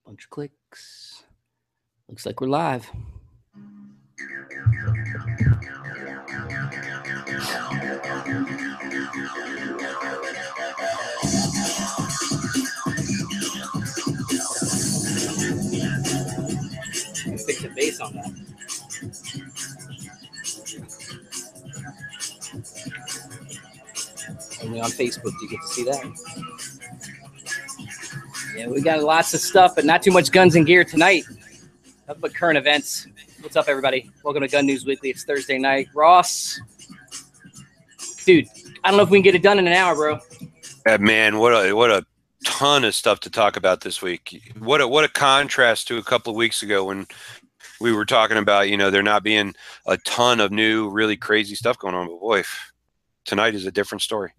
Bunch of clicks. Looks like we're live. Fix the bass on that. Only on Facebook do you get to see that. Yeah, we got lots of stuff, but not too much guns and gear tonight. Nothing but current events. What's up, everybody? Welcome to Gun News Weekly. It's Thursday night. Ross, dude, I don't know if we can get it done in an hour, bro. Man, what a ton of stuff to talk about this week. What a contrast to a couple of weeks ago when we were talking about, there not being a ton of new, really crazy stuff going on. But boy, tonight is a different story.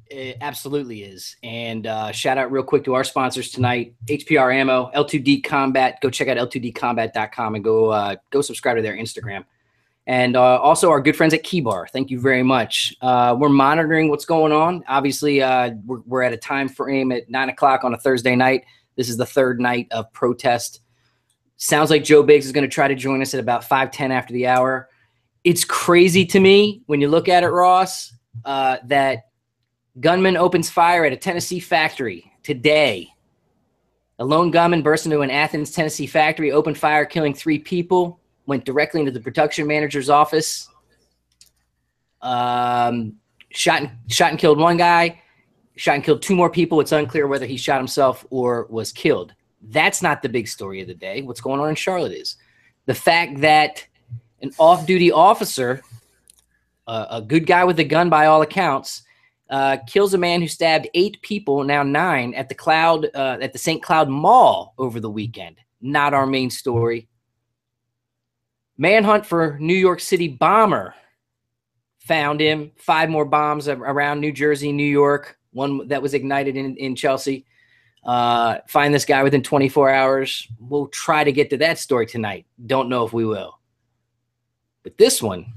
It absolutely is. And shout out real quick to our sponsors tonight, HPR Ammo, L2D Combat. Go check out L2Dcombat.com and go subscribe to their Instagram. And also our good friends at Keybar. Thank you very much. We're monitoring what's going on. Obviously, we're at a time frame at 9 o'clock on a Thursday night. This is the third night of protest. Sounds like Joe Biggs is going to try to join us at about 5:10 after the hour. It's crazy to me when you look at it, Ross, that gunman opens fire at a Tennessee factory today. A lone gunman burst into an Athens, Tennessee factory, opened fire, killing 3 people, went directly into the production manager's office, shot and killed 1 guy, shot and killed 2 more people. It's unclear whether he shot himself or was killed. That's not the big story of the day. What's going on in Charlotte is the fact that an off-duty officer, a good guy with a gun by all accounts, kills a man who stabbed 8 people, now 9, at the St. Cloud Mall over the weekend. Not our main story. Manhunt for New York City bomber. Found him. 5 more bombs around New Jersey, New York. 1 that was ignited in Chelsea. Find this guy within 24 hours. We'll try to get to that story tonight. Don't know if we will. But this one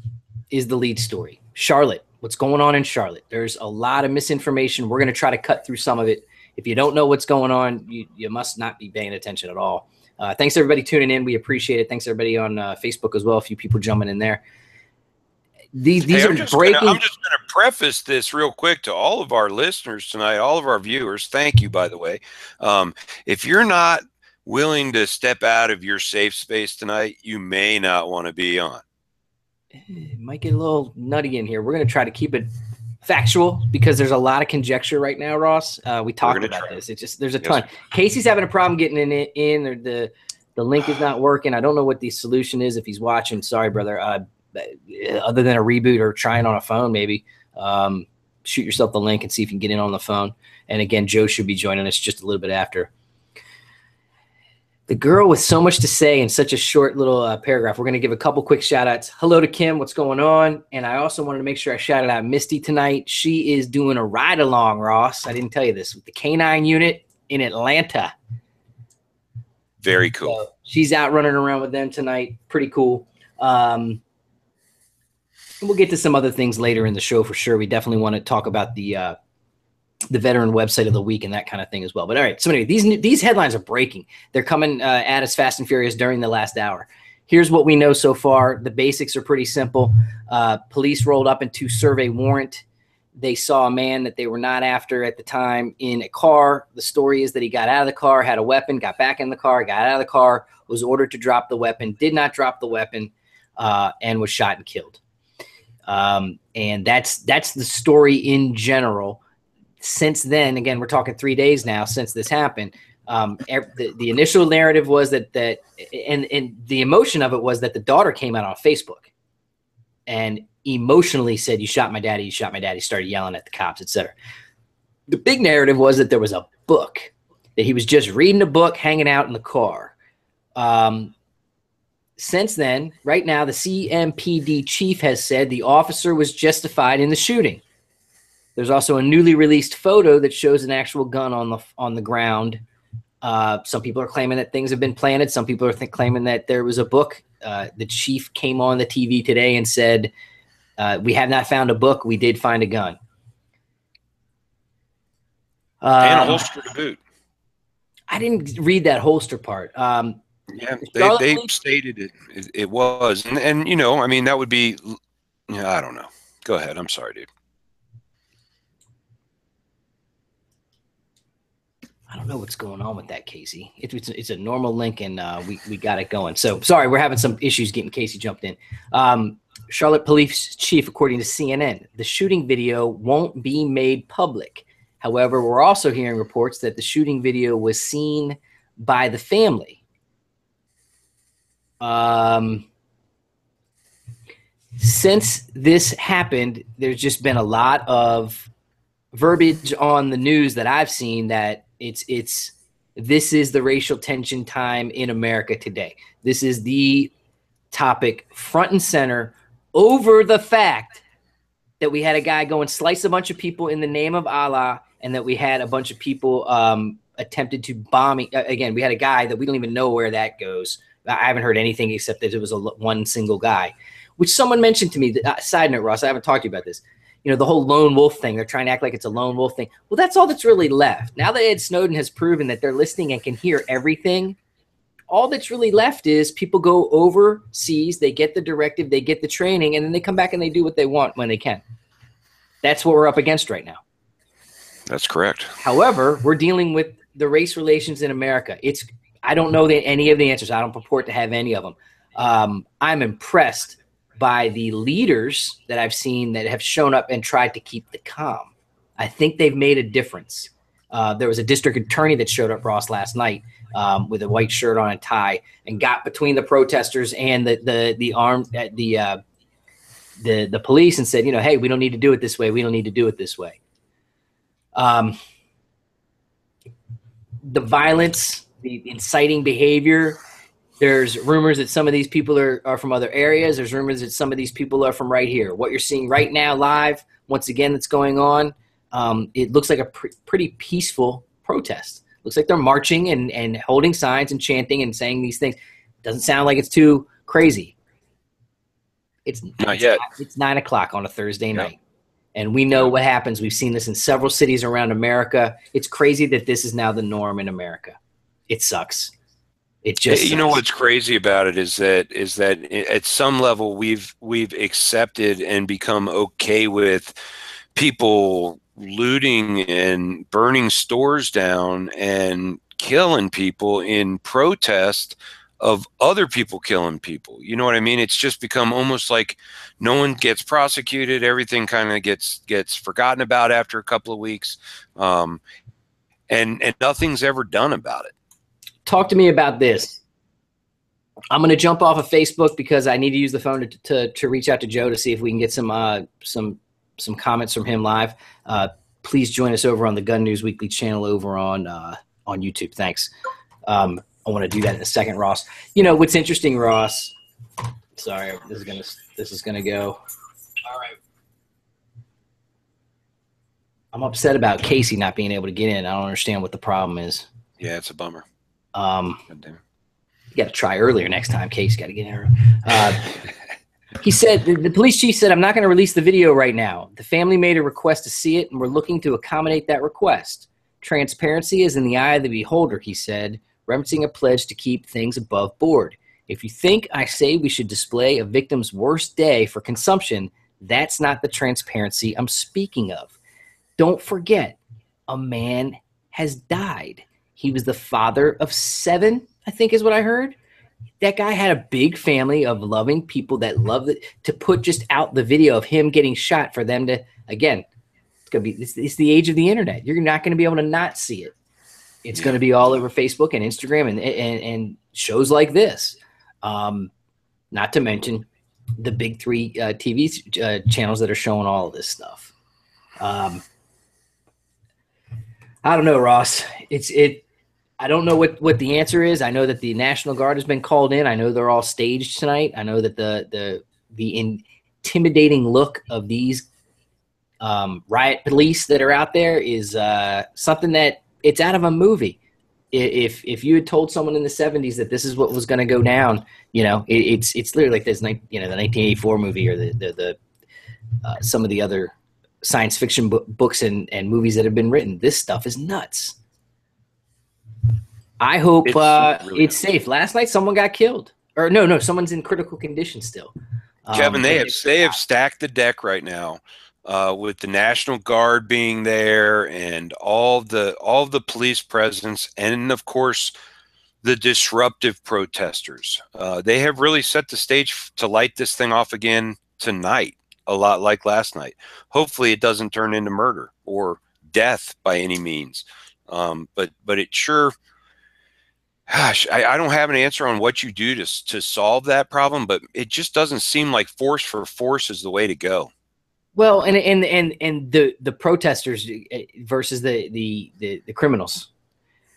is the lead story. Charlotte. What's going on in Charlotte? There's a lot of misinformation. We're going to try to cut through some of it. If you don't know what's going on, you must not be paying attention at all. Thanks, everybody, tuning in. We appreciate it. Thanks, everybody, on Facebook as well. A few people jumping in there. These are breaking. I'm just going to preface this real quick to all of our listeners tonight, all of our viewers. Thank you, by the way. If you're not willing to step out of your safe space tonight, you may not want to be on. It might get a little nutty in here. We're going to try to keep it factual because there's a lot of conjecture right now, Ross. We talked about this. It's just there's a ton. Casey's having a problem getting in or the link is not working. I don't know what the solution is if he's watching. Sorry, brother. Other than a reboot or trying on a phone, maybe shoot yourself the link and see if you can get in on the phone. And again, Joe should be joining us just a little bit after. The girl with so much to say in such a short little paragraph. We're going to give a couple quick shout outs. Hello to Kim. What's going on? And I also wanted to make sure I shouted out Misty tonight. She is doing a ride along, Ross. I didn't tell you this, with the K9 unit in Atlanta. Very cool. So she's out running around with them tonight. Pretty cool. And we'll get to some other things later in the show for sure. We definitely want to talk about the veteran website of the week and that kind of thing as well. But all right, so anyway, these headlines are breaking. They're coming at us fast and furious during the last hour. Here's what we know so far. The basics are pretty simple. Police rolled up into survey warrant. They saw a man that they were not after at the time in a car. The story is that he got out of the car, had a weapon, got back in the car, got out of the car, was ordered to drop the weapon, did not drop the weapon, and was shot and killed. And that's the story in general. Since then, again, we're talking 3 days now since this happened. The initial narrative was that and the emotion of it was that the daughter came out on Facebook and emotionally said, "You shot my daddy, you shot my daddy," started yelling at the cops, etc. The big narrative was that there was a book, that he was just reading a book, hanging out in the car. Since then, right now, the CMPD chief has said the officer was justified in the shooting. There's also a newly released photo that shows an actual gun on the ground. Some people are claiming that things have been planted. Some people are claiming that there was a book. The chief came on the TV today and said, "We have not found a book. We did find a gun." And a holster to boot. I didn't read that holster part. Yeah, Charlotte they police. stated it was, and you know, I mean, that would be, yeah, I don't know. Go ahead. I'm sorry, dude. I don't know what's going on with that, Casey. It's a normal link, and we got it going. So sorry, we're having some issues getting Casey jumped in. Charlotte police chief, according to CNN, the shooting video won't be made public. However, we're also hearing reports that the shooting video was seen by the family. Since this happened, there's just been a lot of verbiage on the news that I've seen that this is the racial tension time in America today. This is the topic front and center over the fact that we had a guy go and slice a bunch of people in the name of Allah, and that we had a bunch of people attempted to bomb. Again, we had a guy that we don't even know where that goes. I haven't heard anything except that it was one single guy, which someone mentioned to me. Side note, Ross, I haven't talked to you about this. You know, the whole lone wolf thing. They're trying to act like it's a lone wolf thing. Well, that's all that's really left. Now that Ed Snowden has proven that they're listening and can hear everything, all that's really left is people go overseas, they get the directive, they get the training, and then they come back and they do what they want when they can. That's what we're up against right now. That's correct. However, we're dealing with the race relations in America. I don't know any of the answers. I don't purport to have any of them. I'm impressed by the leaders that I've seen that have shown up and tried to keep the calm. I think they've made a difference. There was a district attorney that showed up, Ross, last night with a white shirt on and tie, and got between the protesters and the police and said, you know, hey, we don't need to do it this way. We don't need to do it this way. The violence, the inciting behavior. There's rumors that some of these people are from other areas. There's rumors that some of these people are from right here. What you're seeing right now live, once again, that's going on, it looks like a pretty peaceful protest. Looks like they're marching and holding signs and chanting and saying these things. Doesn't sound like it's too crazy. It's not yet. It's 9 o'clock on a Thursday night. And we know what happens. We've seen this in several cities around America. It's crazy that this is now the norm in America. It sucks. It just sucks. You know what's crazy about it is that at some level we've accepted and become okay with people looting and burning stores down and killing people in protest of other people killing people. You know what I mean? It's just become almost like no one gets prosecuted. Everything kind of gets forgotten about after a couple of weeks, and nothing's ever done about it. Talk to me about this. I'm going to jump off of Facebook because I need to use the phone to reach out to Joe to see if we can get some comments from him live. Please join us over on the Gun News Weekly channel over on YouTube. Thanks. I want to do that in a second, Ross. You know what's interesting, Ross? Sorry, this is gonna go. All right. I'm upset about Casey not being able to get in. I don't understand what the problem is. Yeah, it's a bummer. You got to try earlier next time. Casey got to get in. He said the police chief said, "I'm not going to release the video right now. The family made a request to see it, and we're looking to accommodate that request. Transparency is in the eye of the beholder," he said, referencing a pledge to keep things above board. "If you think I say we should display a victim's worst day for consumption, that's not the transparency I'm speaking of. Don't forget, a man has died. He was the father of 7, I think is what I heard. That guy had a big family of loving people that loved it. To put just out the video of him getting shot for them to, again, it's the age of the internet. You're not going to be able to not see it. It's going to be all over Facebook and Instagram and shows like this. Not to mention the big 3 TV channels that are showing all of this stuff. I don't know, Ross. I don't know what the answer is. I know that the National Guard has been called in. I know they're all staged tonight. I know that the intimidating look of these riot police that are out there is something that it's out of a movie. If you had told someone in the 70s that this is what was going to go down, you know, it's literally like this, you know, the 1984 movie or the some of the other science fiction books and movies that have been written. This stuff is nuts. I hope It's really it's nice. safe. Last night, someone got killed, or no, someone's in critical condition still. Kevin, But they they have stacked the deck right now, with the National Guard being there and all of the police presence, and of course the disruptive protesters. They have really set the stage to light this thing off again tonight, a lot like last night. Hopefully, it doesn't turn into murder or death by any means. But it sure, gosh, I don't have an answer on what you do to solve that problem, but it just doesn't seem like force for force is the way to go. well, and the protesters versus the criminals.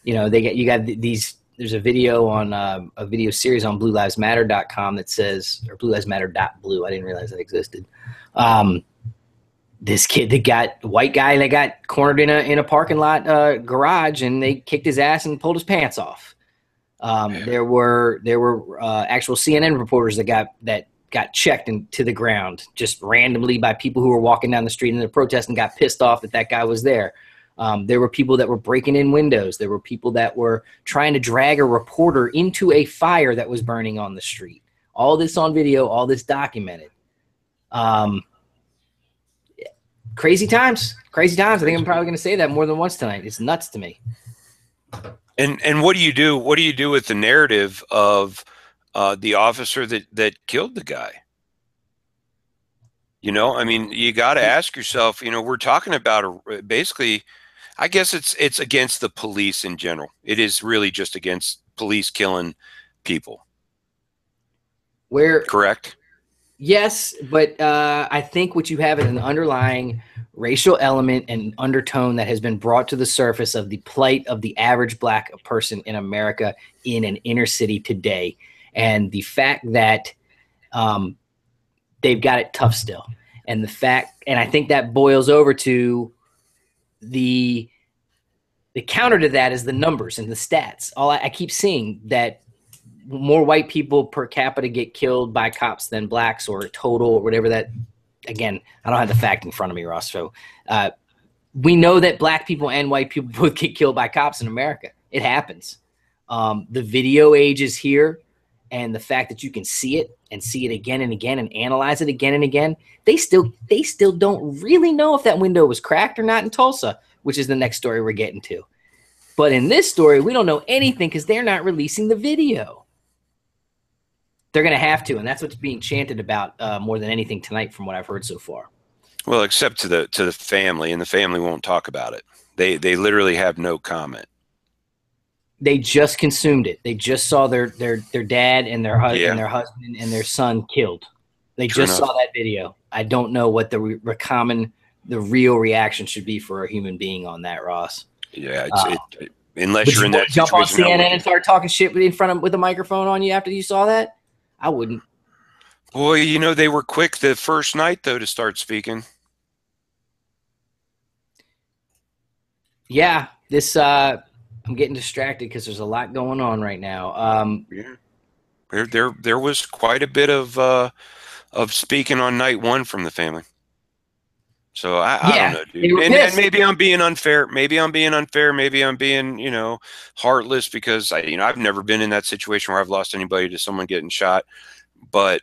You know, you got these. There's a video on a video series on BlueLivesMatter.com that says, or BlueLivesMatter.blue. I didn't realize that existed. This kid that got white guy that got cornered in a parking lot garage, and they kicked his ass and pulled his pants off. There were actual CNN reporters that got checked into the ground just randomly by people who were walking down the street in the protest and got pissed off that guy was there. There were people that were breaking in windows. There were people that were trying to drag a reporter into a fire that was burning on the street. All this on video, all this documented. Crazy times. Crazy times. I think I'm probably going to say that more than once tonight. It's nuts to me. And what do you do? What do you do with the narrative of the officer that killed the guy? You know, I mean, you got to ask yourself. You know, we're talking about basically. I guess it's against the police in general. It is really just against police killing people. Where Correct? Yes, but I think what you have is an underlying racial element and undertone that has been brought to the surface of the plight of the average black person in America in an inner city today, and the fact that they've got it tough still, and I think that boils over to the counter to that is the numbers and the stats. I keep seeing that more white people per capita get killed by cops than blacks, or total, or whatever that. Again, I don't have the fact in front of me, Ross. So we know that black people and white people both get killed by cops in America. It happens. The video age is here, and the fact that you can see it and see it again and again and analyze it again and again, they still don't really know if that window was cracked or not in Tulsa, which is the next story we're getting to. But in this story, we don't know anything because they're not releasing the video. They're going to have to, and that's what's being chanted about more than anything tonight, from what I've heard so far. Well, except to the family, and the family won't talk about it. They literally have no comment. They just consumed it. They just saw their dad and their Yeah. husband and their son killed. They True just enough. saw that video. I don't know what the real reaction should be for a human being on that, Ross. Yeah, unless Would you're you in that jump on situation. CNN and start talking shit in front of with a microphone on you after you saw that? I wouldn't. Boy, you know, they were quick the first night though to start speaking. Yeah, this I'm getting distracted because there's a lot going on right now. Yeah. There was quite a bit of speaking on night one from the family. So I don't Yeah, know, dude. they were And pissed. maybe I'm being unfair. Maybe I'm being unfair. Maybe I'm being, you know, heartless because I've never been in that situation where I've lost anybody to someone getting shot. But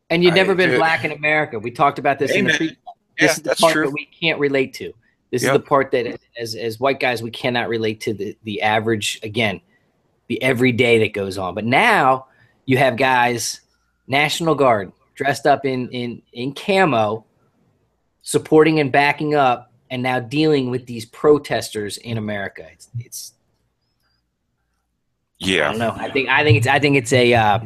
And you've never been black in America. We talked about this in the amen. pre. This Yeah, is the that's part true. that we can't relate to. This is the Yep. part that, as white guys, we cannot relate to the average. Again, the everyday that goes on. But now you have guys, National Guard, dressed up in camo, supporting and backing up, and now dealing with these protesters in America. It's I Yeah. don't know. I think it's a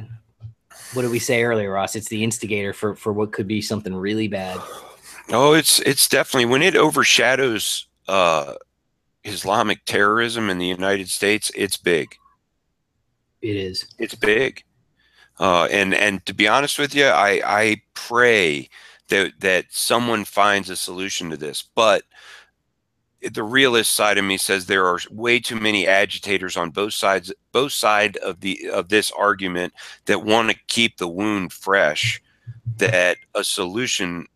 what did we say earlier, Ross? It's the instigator for what could be something really bad. Oh, it's definitely when it overshadows Islamic terrorism in the United States, it's big. It is. It's big. And to be honest with you, I pray that someone finds a solution to this. But the realist side of me says there are way too many agitators on both side of this argument that want to keep the wound fresh, that a solution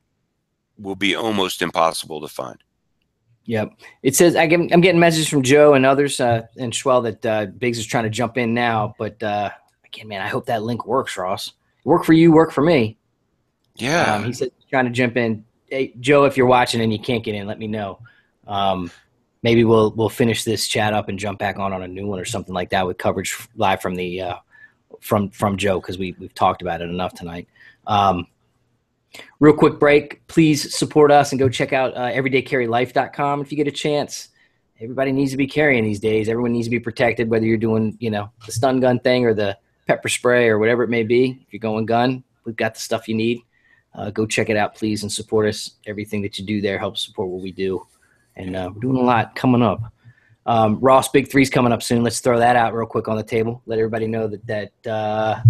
will be almost impossible to find. Yep. It says I'm getting messages from Joe and others and Schwell that Biggs is trying to jump in now. But again, man, I hope that link works, Ross. Work for you, work for me. Yeah. He said he's trying to jump in. Hey, Joe, if you're watching and you can't get in, let me know. Maybe we'll finish this chat up and jump back on a new one or something like that with coverage live from the from Joe, because we've talked about it enough tonight. Real quick break. Please support us and go check out everydaycarrylife.com if you get a chance. Everybody needs to be carrying these days. Everyone needs to be protected, whether you're doing, the stun gun thing or the pepper spray or whatever it may be. If you're going gun, we've got the stuff you need. Go check it out, please, and support us. Everything that you do there helps support what we do. And we're doing a lot coming up. Ross, Big Three's coming up soon. Let's throw that out real quick on the table. Let everybody know that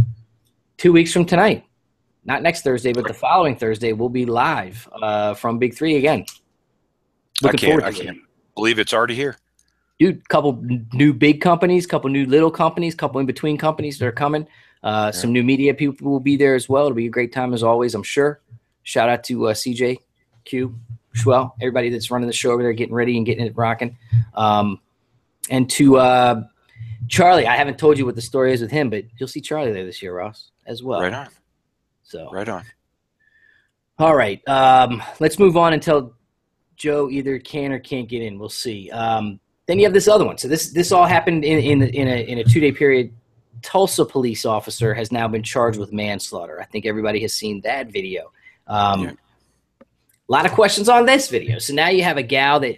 2 weeks from tonight, not next Thursday, but the following Thursday, we'll be live from Big Three again. Looking forward to it. I can't believe it's already here. Dude, couple new big companies, couple new little companies, couple in-between companies that are coming. Some new media people will be there as well. It'll be a great time as always, I'm sure. Shout out to CJ, Q, Schwell, everybody that's running the show over there, getting ready and getting it rocking. And to Charlie, I haven't told you what the story is with him, but you'll see Charlie there this year, Ross, as well. Right on. So right on. All right. Let's move on until Joe either can or can't get in. We'll see. Then you have this other one. So this all happened in a 2-day period. Tulsa police officer has now been charged with manslaughter. I think everybody has seen that video. A lot of questions on this video. So now you have a gal that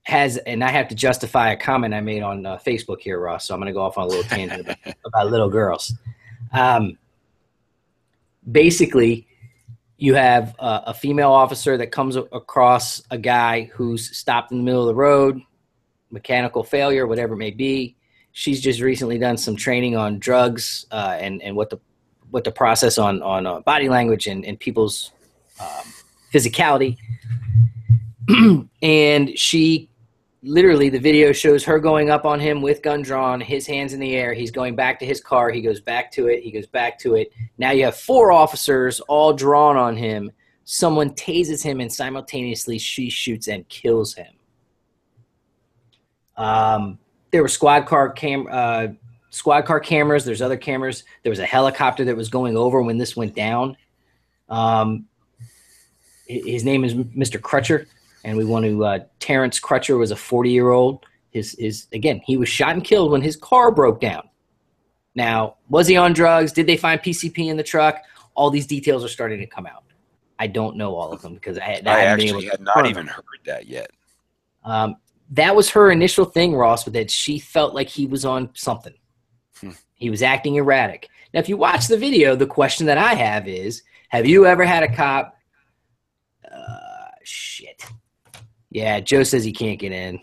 has, and I have to justify a comment I made on Facebook here, Ross. So I'm going to go off on a little tangent about little girls. Basically, you have a female officer that comes across a guy who's stopped in the middle of the road, mechanical failure, whatever it may be. She's just recently done some training on drugs and what the process on body language and people's physicality. And she literally, the video shows her going up on him with gun drawn, his hands in the air. He's going back to his car. He goes back to it. He goes back to it. Now you have 4 officers all drawn on him. Someone tases him, and simultaneously she shoots and kills him. There were squad car cameras. There's other cameras. There was a helicopter that was going over when this went down. His name is Mr. Crutcher. And we want to, Terrence Crutcher was a 40-year-old. Again, he was shot and killed when his car broke down. Now, was he on drugs? Did they find PCP in the truck? All these details are starting to come out. I don't know all of them because I actually had not even heard that yet. That was her initial thing, Ross, but that she felt like he was on something. He was acting erratic. Now, if you watch the video, the question that I have is, have you ever had a cop? Shit. Yeah, Joe says he can't get in.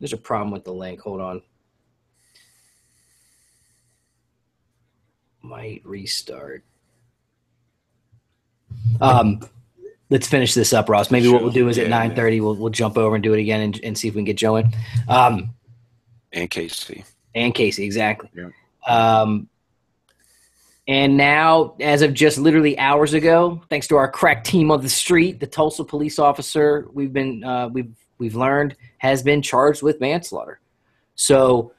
There's a problem with the link. Hold on. Might restart. Let's finish this up, Ross. Maybe what we'll do is at 9:30, we'll jump over and do it again and see if we can get Joe in. And Casey. And Casey, exactly. Yeah. And now, as of just literally hours ago, thanks to our crack team on the street, the Tulsa police officer we've learned has been charged with manslaughter. So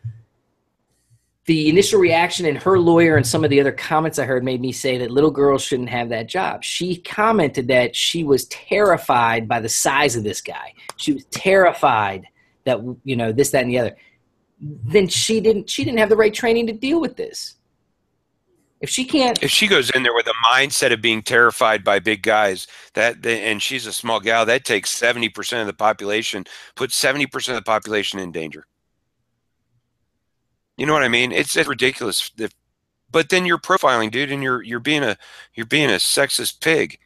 the initial reaction and her lawyer and some of the other comments I heard made me say that little girls shouldn't have that job. She commented that she was terrified by the size of this guy. She was terrified that, this, that, and the other. Then she didn't have the right training to deal with this. If she goes in there with a mindset of being terrified by big guys, and she's a small gal, that takes 70% of the population, puts 70% of the population in danger. You know what I mean? It's ridiculous. But then you're profiling, dude, and you're being a sexist pig,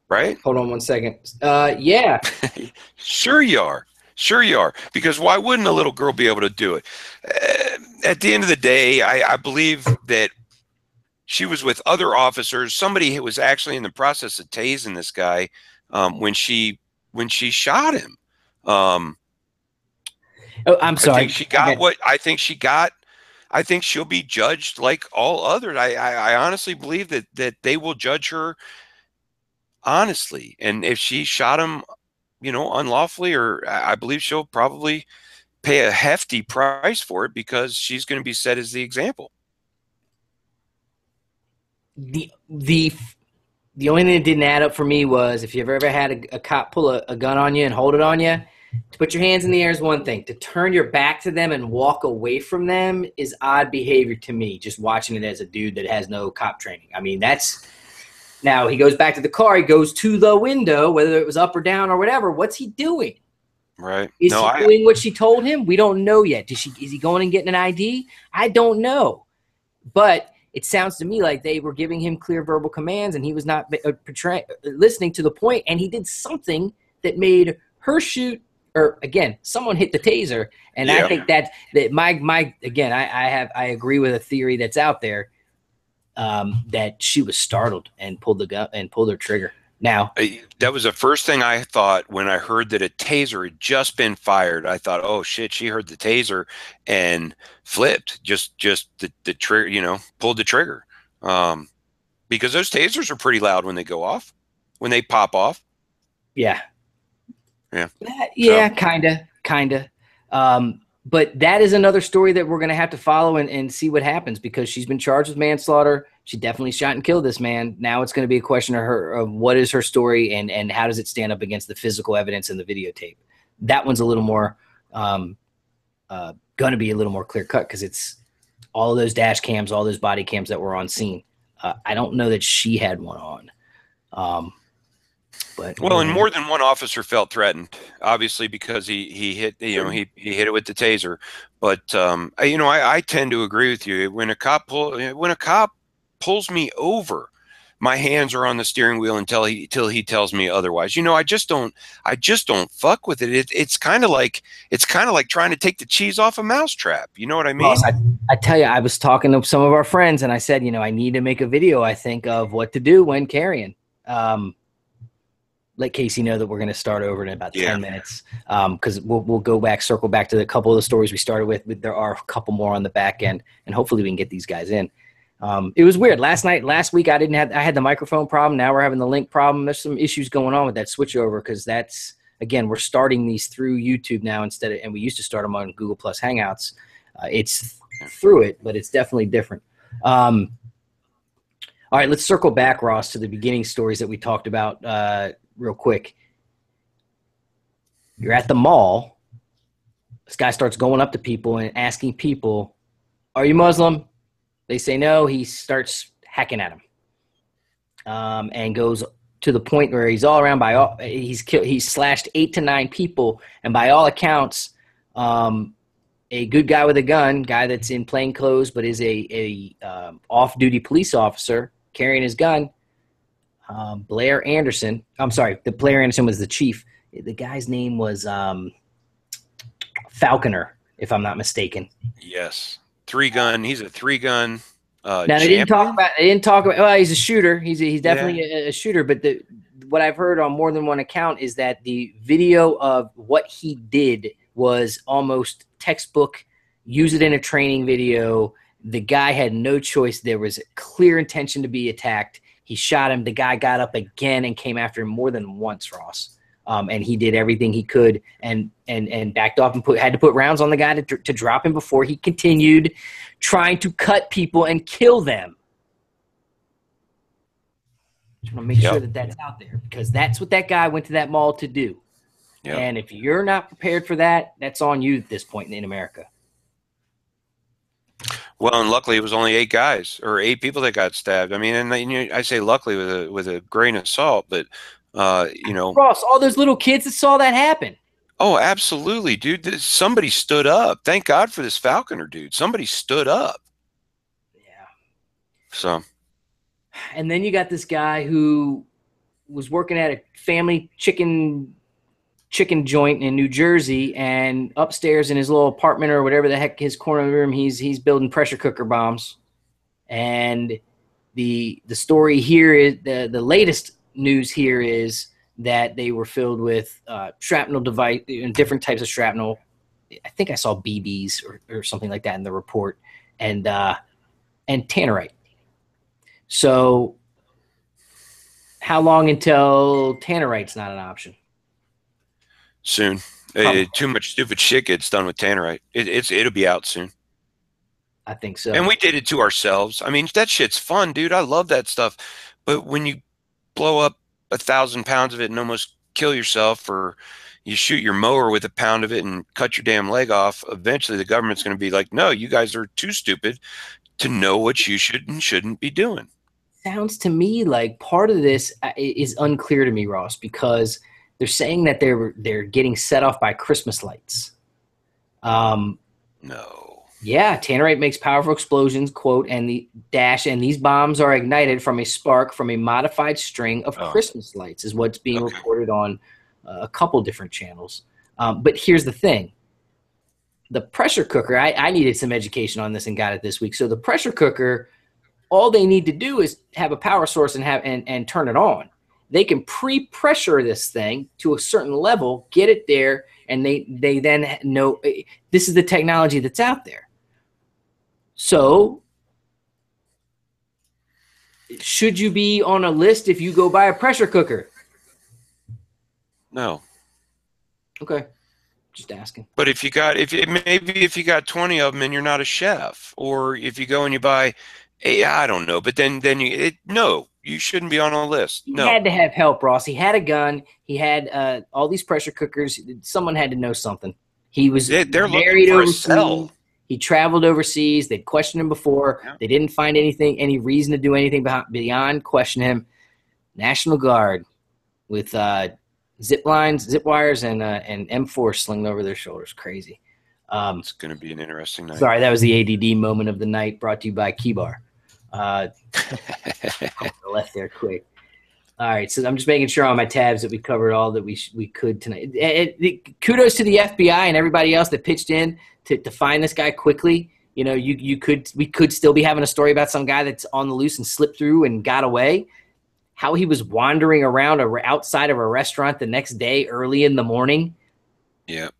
right? Hold on one second. Yeah. Sure you are. Sure you are. Because why wouldn't a little girl be able to do it? At the end of the day, I believe that she was with other officers. Somebody was actually in the process of tasing this guy when she shot him. I'm sorry. I think she'll be judged like all others. I honestly believe that they will judge her honestly. And if she shot him unlawfully, or I believe she'll probably pay a hefty price for it because she's going to be set as the example. The only thing that didn't add up for me was if you've ever had a cop pull a gun on you and hold it on you, to put your hands in the air is one thing. To turn your back to them and walk away from them is odd behavior to me, just watching it as a dude that has no cop training. I mean, that's – now he goes back to the car. He goes to the window, whether it was up or down or whatever. What's he doing? Right. Is he doing what she told him? We don't know yet. Is he going and getting an ID? I don't know. But it sounds to me like they were giving him clear verbal commands and he was not listening to the point, and he did something that made her shoot, or again, someone hit the taser. And I think that again, I agree with a theory that's out there, that she was startled and pulled the gun and pulled her trigger. Now, that was the first thing I thought when I heard that a taser had just been fired. I thought, oh shit, she heard the taser and flipped, just the trigger, pulled the trigger. Because those tasers are pretty loud when they go off, when they pop off. Yeah. Yeah. Kind of. But that is another story that we're going to have to follow and see what happens, because she's been charged with manslaughter. She definitely shot and killed this man. Now it's going to be a question of what is her story and how does it stand up against the physical evidence in the videotape. That one's a little more going to be a little more clear cut because it's all of those dash cams, all those body cams that were on scene. I don't know that she had one on. But and more than one officer felt threatened, obviously, because he hit, he hit it with the taser. But I tend to agree with you. When a cop pulls me over, my hands are on the steering wheel until he tells me otherwise. I just don't fuck with it. It's kind of like trying to take the cheese off a mousetrap. You know what I mean? Boss, I tell you, I was talking to some of our friends and I said, I need to make a video, I think, of what to do when carrying. Let Casey know that we're going to start over in about 10 minutes, because we'll circle back to a couple of the stories we started with. There are a couple more on the back end, and hopefully we can get these guys in. It was weird. Last week, I had the microphone problem. Now we're having the link problem. There's some issues going on with that switchover because that's, again, we're starting these through YouTube now and we used to start them on Google Plus Hangouts. It's through it, but it's definitely different. All right, let's circle back, Ross, to the beginning stories that we talked about real quick. You're at the mall. This guy starts going up to people and asking people, "Are you Muslim?" They say no. He starts hacking at them, and goes to the point where he's all around he's slashed 8 to 9 people, and by all accounts, a good guy with a guy that's in plain clothes but is a off-duty police officer carrying his gun. Blair Anderson. I'm sorry. Blair Anderson was the chief. The guy's name was Falconer, if I'm not mistaken. Yes. 3-gun. He's a 3-gun. Now they didn't talk about. Well, he's a shooter. He's definitely a shooter. But what I've heard on more than one account is that the video of what he did was almost textbook. Use it in a training video. The guy had no choice. There was a clear intention to be attacked. He shot him. The guy got up again and came after him more than once, Ross. And he did everything he could and backed off and had to put rounds on the guy to drop him before he continued trying to cut people and kill them. Just want to make sure that that's out there, because that's what that guy went to that mall to do. Yep. And if you're not prepared for that, that's on you at this point in America. Well, and luckily it was only 8 guys or 8 people that got stabbed. I mean, and I say luckily with a grain of salt, but Ross, all those little kids that saw that happen. Oh, absolutely, dude. Somebody stood up. Thank God for this Falconer dude. Somebody stood up. Yeah. So. And then you got this guy who was working at a family chicken joint in New Jersey, and upstairs in his little apartment or whatever the heck his corner room, he's building pressure cooker bombs. And the story here is the latest news here is that they were filled with shrapnel device and different types of shrapnel. I think I saw BBs or something like that in the report, and tannerite. So how long until tannerite's not an option? soon. Probably, Too much stupid shit gets done with tannerite. It'll be out soon. I think And so. we did it to ourselves. I mean, that shit's fun, dude. I love that stuff. But when you blow up 1,000 pounds of it and almost kill yourself, or you shoot your mower with a pound of it and cut your damn leg off, eventually the government's going to be like, no, you guys are too stupid to know what you should and shouldn't be doing. Sounds to me like part of this is unclear to me, Ross, because they're saying that they're getting set off by Christmas lights. Um, No. yeah, tannerite makes powerful explosions, quote, and the dash, and these bombs are ignited from a spark from a modified string of Oh, Christmas lights, is what's being okay. reported on a couple different channels. But here's the thing: the pressure cooker. I needed some education on this and got it this week. So the pressure cooker, all they need to do is have a power source and turn it on. They can pre-pressure this thing to a certain level, get it there, and they then know this is the technology that's out there. So, should you be on a list if you go buy a pressure cooker? No. Okay, just asking. But if you got 20 of them and you're not a chef, or if you go and you buy, I don't know, but then no, you shouldn't be on a list. He No, had to have help, Ross. He had a gun. He had all these pressure cookers. Someone had to know something. He was they're looking married for a overseas. cell. He traveled overseas. They'd questioned him before. Yeah. They didn't find any reason to do anything beyond question him. National Guard with zip lines, zip wires, and M4 slinged over their shoulders. Crazy. It's going to be an interesting night. Sorry, that was the ADD moment of the night, brought to you by Keybar. Left there quick. All right, so I'm just making sure on my tabs that we covered all that we could tonight. Kudos to the FBI and everybody else that pitched in to find this guy quickly. You know, we could still be having a story about some guy that's on the loose and slipped through and got away. How he was wandering around outside of a restaurant the next day early in the morning. Yeah.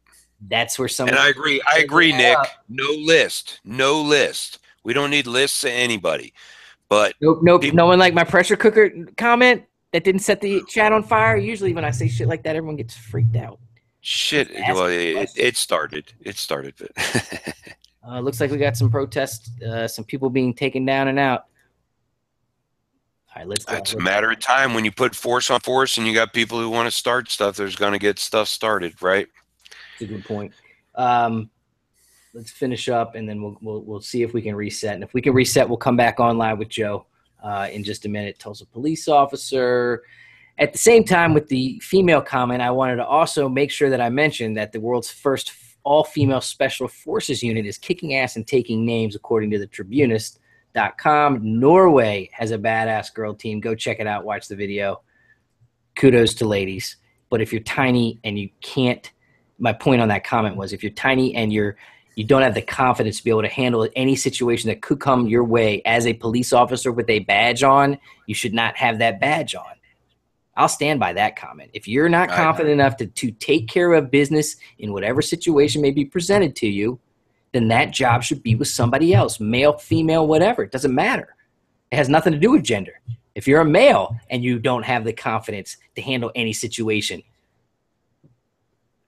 That's where some. And I agree, Nick. No list. We don't need lists of anybody. But nope. No one like my pressure cooker comment that didn't set the chat on fire. Usually when I say shit like that, everyone gets freaked out. Shit. Well, it started. But Looks like we got some protests, some people being taken down and out. All right, let's go. It's a matter of time. When you put force on force and you got people who want to start stuff, there's going to get stuff started, right? That's a good point. Let's finish up, and then we'll see if we can reset. And if we can reset, we'll come back on live with Joe in just a minute. Tulsa police officer. At the same time, with the female comment, I wanted to also make sure that I mentioned that the world's first all-female special forces unit is kicking ass and taking names, according to the Tribunist.com. Norway has a badass girl team. Go check it out. Watch the video. Kudos to ladies. But if you're tiny and you can't, my point on that comment was, if you're tiny and you don't have the confidence to be able to handle any situation that could come your way as a police officer with a badge on, you should not have that badge on. I'll stand by that comment. If you're not confident enough to take care of business in whatever situation may be presented to you, then that job should be with somebody else, male, female, whatever. It doesn't matter. It has nothing to do with gender. If you're a male and you don't have the confidence to handle any situation,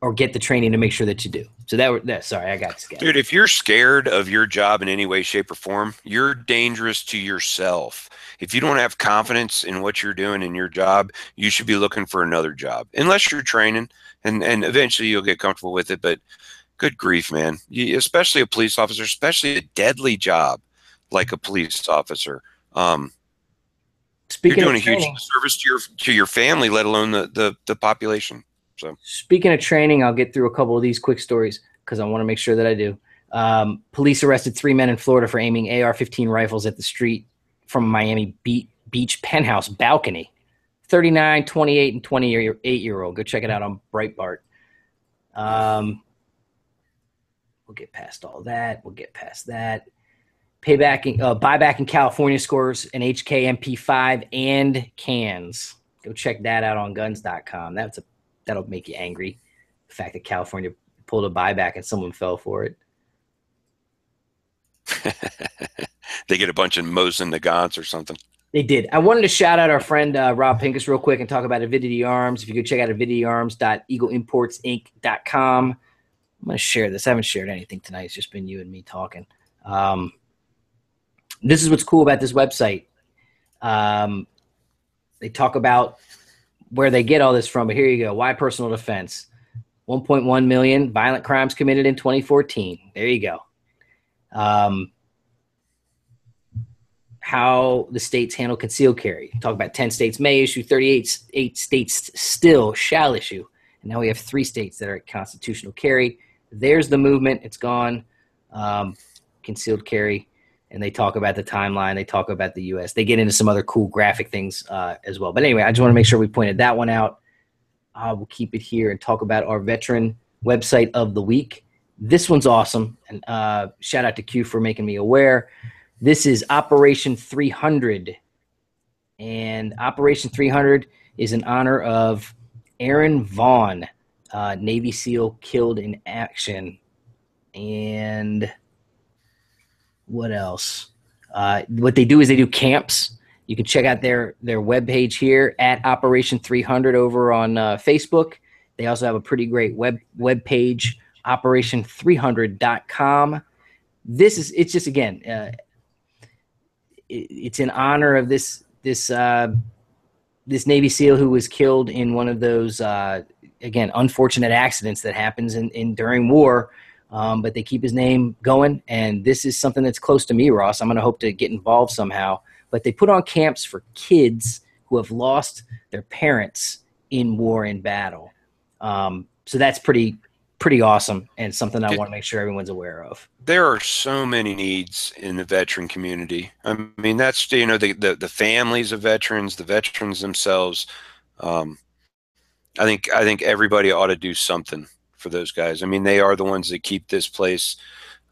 or get the training to make sure that you do. So sorry, I got scared. Dude, if you're scared of your job in any way, shape, or form, you're dangerous to yourself. If you don't have confidence in what you're doing in your job, you should be looking for another job, unless you're training, and eventually you'll get comfortable with it. But good grief, man, especially a police officer, especially a deadly job like a police officer. You're doing a huge service to your family, let alone the population. So, speaking of training, I'll get through a couple of these quick stories because I want to make sure that I do. Police arrested 3 men in Florida for aiming AR-15 rifles at the street from a Miami Beach penthouse balcony. 39, 28, and 28-year-old. Go check it out on Breitbart. We'll get past all that. We'll get past that. Buyback in California scores an HK MP5 and cans. Go check that out on guns.com. That'll make you angry. The fact that California pulled a buyback and someone fell for it. They get a bunch of Mosin Nagants or something. They did. I wanted to shout out our friend Rob Pincus real quick and talk about Avidity Arms. If you could check out avidityarms.eagleimportsinc.com. I'm going to share this. I haven't shared anything tonight. It's just been you and me talking. This is what's cool about this website. They talk about where they get all this from, but here you go. Why personal defense? 1.1 million violent crimes committed in 2014. There you go. How the states handle concealed carry. Talk about 10 states may issue, 38 states still shall issue. And now we have 3 states that are at constitutional carry. There's the movement. It's gone. Concealed carry. And they talk about the timeline. They talk about the U.S. They get into some other cool graphic things as well. But anyway, I just want to make sure we pointed that one out. We'll keep it here and talk about our veteran website of the week. This one's awesome. And shout out to Q for making me aware. This is Operation 300. And Operation 300 is in honor of Aaron Vaughn, Navy SEAL killed in action. And what else? What they do is they do camps. You can check out their webpage here at Operation 300 over on Facebook. They also have a pretty great web page, operation300.com. It's just, again, it's in honor of this Navy SEAL who was killed in one of those, again, unfortunate accidents that happens during war. But they keep his name going, and this is something that's close to me, Ross. I'm going to hope to get involved somehow. But they put on camps for kids who have lost their parents in war and battle. So that's pretty awesome, and something I want to make sure everyone's aware of. There are so many needs in the veteran community. I mean, that's, the families of veterans, the veterans themselves. I think everybody ought to do something for those guys. I mean, they are the ones that keep this place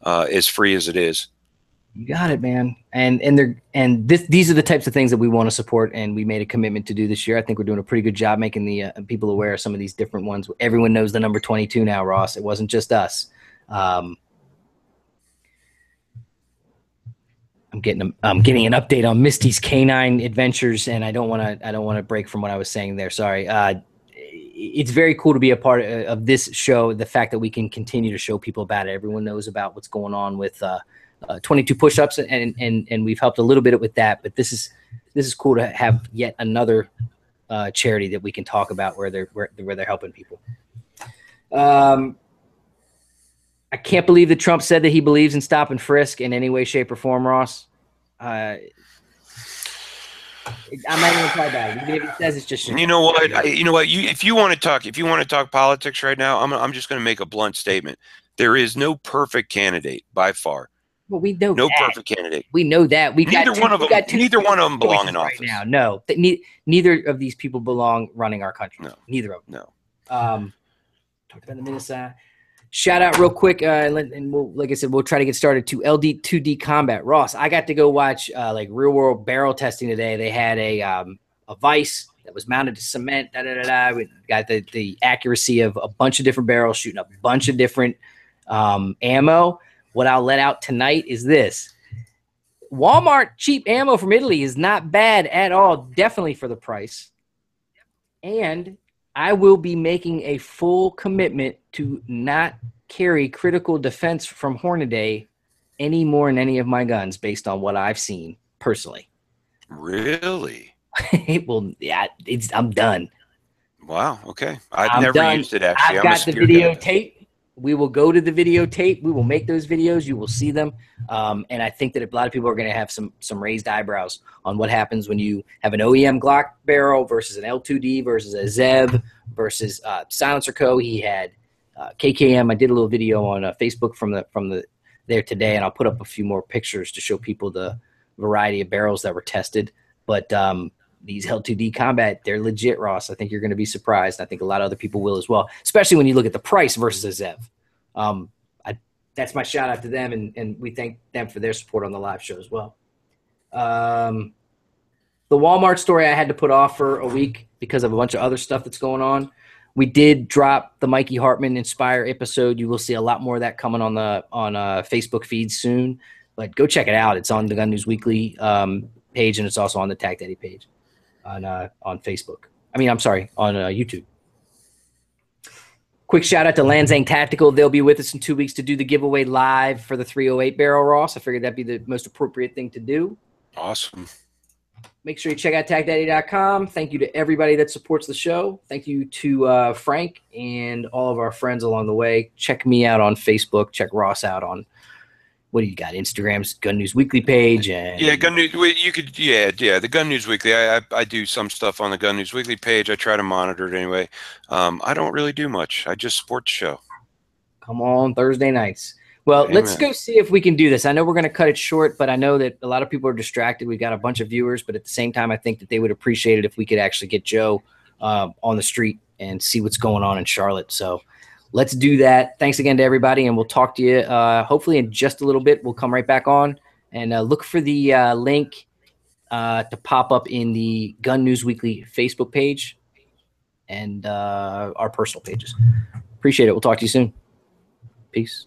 as free as it is. You got it, man. And these are the types of things that we want to support, and we made a commitment to do this year. I think we're doing a pretty good job making the people aware of some of these different ones. Everyone knows the number 22 now, Ross. It wasn't just us. I'm getting an update on Misty's canine adventures, and I don't want to break from what I was saying there. Sorry. It's very cool to be a part of this show. The fact that we can continue to show people about it. Everyone knows about what's going on with 22 push-ups, and we've helped a little bit with that. But this is cool to have yet another charity that we can talk about where they're helping people. I can't believe that Trump said that he believes in stop and frisk in any way, shape, or form, Ross. I'm not even talking about it. Even if he says it's just. You know what? If you want to talk politics right now, I'm just going to make a blunt statement. There is no perfect candidate by far. Well, we know no that. Perfect candidate. We know that. Neither one of them belong in office right now. No, neither of these people belong running our country. No, neither of them. No. Talked about the Minnesota. Shout out real quick, and we'll, like I said, we'll try to get started to LD2D Combat. Ross, I got to go watch like real world barrel testing today. They had a vise that was mounted to cement. We got the accuracy of a bunch of different barrels, shooting a bunch of different ammo. What I'll let out tonight is this. Walmart cheap ammo from Italy is not bad at all, definitely for the price. And I will be making a full commitment to not carry critical defense from Hornady any more in any of my guns based on what I've seen personally. Really? Well, yeah, I'm done. Wow, okay. I've never used it, actually. I've got the videotape. We will go to the videotape. We will make those videos. You will see them. And I think that a lot of people are going to have some raised eyebrows on what happens when you have an OEM Glock barrel versus an L2D versus a Zev versus Silencer Co. He had KKM. I did a little video on Facebook from there today, and I'll put up a few more pictures to show people the variety of barrels that were tested. But these L2D Combat, they're legit, Ross. I think you're going to be surprised. I think a lot of other people will as well, especially when you look at the price versus a Zev. That's my shout out to them, and we thank them for their support on the live show as well. The Walmart story I had to put off for a week because of a bunch of other stuff that's going on. We did drop the Mikey Hartman Inspire episode. You will see a lot more of that coming on Facebook feed soon, but go check it out. It's on the Gun News Weekly page, and it's also on the Tag Daddy page on Facebook. I mean, I'm sorry, on YouTube. Quick shout out to Lanzang Tactical. They'll be with us in 2 weeks to do the giveaway live for the 308 barrel, Ross. I figured that'd be the most appropriate thing to do. Awesome. Make sure you check out tagdaddy.com. Thank you to everybody that supports the show. Thank you to Frank and all of our friends along the way. Check me out on Facebook. Check Ross out on, what do you got? Instagram's Gun News Weekly page. And yeah, Gun News. You could, the Gun News Weekly. I do some stuff on the Gun News Weekly page. I try to monitor it anyway. I don't really do much. I just support the show. Come on Thursday nights. Well, Amen. Let's go see if we can do this. I know we're going to cut it short, but I know that a lot of people are distracted. We've got a bunch of viewers, but at the same time, I think that they would appreciate it if we could actually get Joe on the street and see what's going on in Charlotte. So let's do that. Thanks again to everybody, and we'll talk to you hopefully in just a little bit. We'll come right back on and look for the link to pop up in the Gun News Weekly Facebook page and our personal pages. Appreciate it. We'll talk to you soon. Peace.